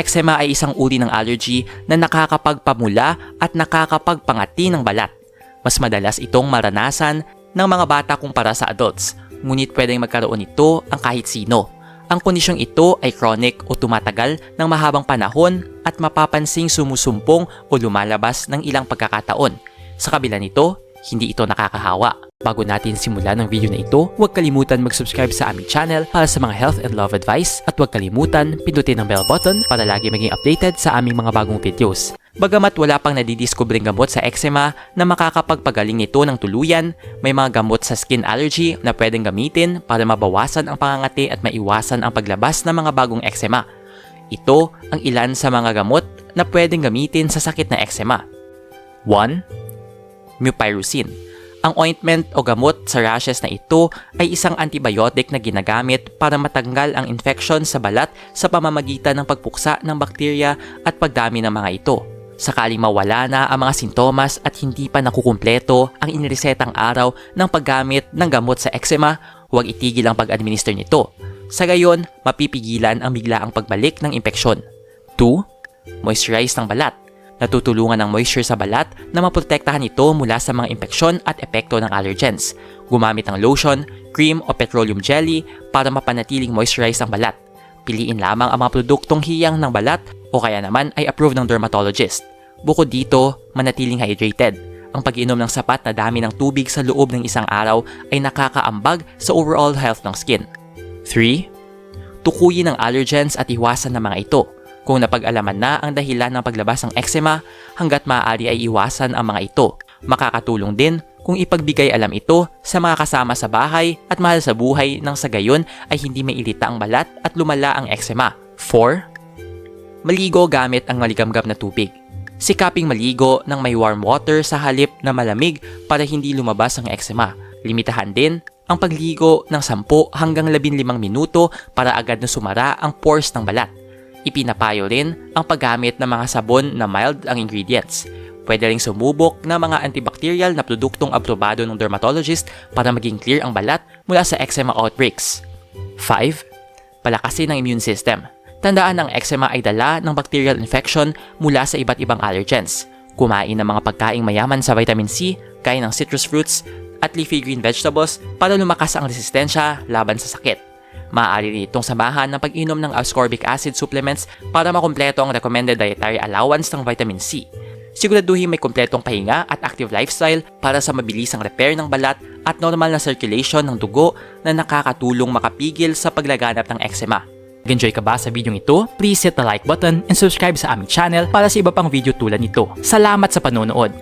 eczema ay isang uri ng allergy na nakakapagpamula at nakakapagpangati ng balat. Mas madalas itong maranasan ng mga bata kumpara sa adults, ngunit pwedeng magkaroon nito ang kahit sino. Ang kondisyong ito ay chronic o tumatagal ng mahabang panahon at mapapansing sumusumpong o lumalabas ng ilang pagkakataon. Sa kabila nito, hindi ito nakakahawa. Bago natin simulan ang video na ito, huwag kalimutan mag-subscribe sa aming channel para sa mga health and love advice at huwag kalimutan pindutin ang bell button para lagi maging updated sa aming mga bagong videos. Bagamat wala pang nadidiskubreng gamot sa eczema na makakapagpagaling nito ng tuluyan, may mga gamot sa skin allergy na pwedeng gamitin para mabawasan ang pangangati at maiwasan ang paglabas ng mga bagong eczema. Ito ang ilan sa mga gamot na pwedeng gamitin sa sakit na eczema. 1. Mupirocin. Ang ointment o gamot sa rashes na ito ay isang antibiotic na ginagamit para matanggal ang infection sa balat sa pamamagitan ng pagpuksa ng bakterya at pagdami ng mga ito. Sakaling mawala na ang mga sintomas at hindi pa nakukumpleto ang iniresetang araw ng paggamit ng gamot sa eczema, huwag itigil ang pag-administer nito. Sa gayon, mapipigilan ang biglaang pagbalik ng impeksyon. 2. Moisturize ng balat. Natutulungan ng moisture sa balat na maprotektahan ito mula sa mga impeksyon at epekto ng allergens. Gumamit ng lotion, cream o petroleum jelly para mapanatiling moisturize ang balat. Piliin lamang ang mga produktong hiyang ng balat o kaya naman ay approved ng dermatologist. Bukod dito, manatiling hydrated. Ang pag-inom ng sapat na dami ng tubig sa loob ng isang araw ay nakakaambag sa overall health ng skin. 3. Tukuyin ang allergens at iwasan ng mga ito. Kung napag-alaman na ang dahilan ng paglabas ng eczema, hanggat maaari ay iwasan ang mga ito. Makakatulong din kung ipagbigay alam ito sa mga kasama sa bahay at mahal sa buhay nang sa gayon ay hindi mairita ang balat at lumala ang eczema. 4. Maligo gamit ang maligamgam na tubig. Sikaping maligo ng may warm water sa halip na malamig para hindi lumabas ang eczema. Limitahan din ang pagligo ng 10 hanggang 15 minuto para agad na sumara ang pores ng balat. Ipinapayo rin ang paggamit ng mga sabon na mild ang ingredients. Pwede ring sumubok ng mga antibacterial na produktong aprobado ng dermatologist para maging clear ang balat mula sa eczema outbreaks. 5. Palakasin ang immune system. Tandaan ang eczema ay dala ng bacterial infection mula sa iba't ibang allergens. Kumain ng mga pagkaing mayaman sa vitamin C, gaya ng citrus fruits at leafy green vegetables para lumakas ang resistensya laban sa sakit. Maaari rin itong samahan ng pag-inom ng ascorbic acid supplements para makumpleto ang recommended dietary allowance ng vitamin C. Siguraduhin may kumpletong pahinga at active lifestyle para sa mabilisang repair ng balat at normal na circulation ng dugo na nakakatulong makapigil sa paglaganap ng eczema. Nag-enjoy ka ba sa video ito? Please hit the like button and subscribe sa aming channel para sa iba pang video tulad nito. Salamat sa panonood!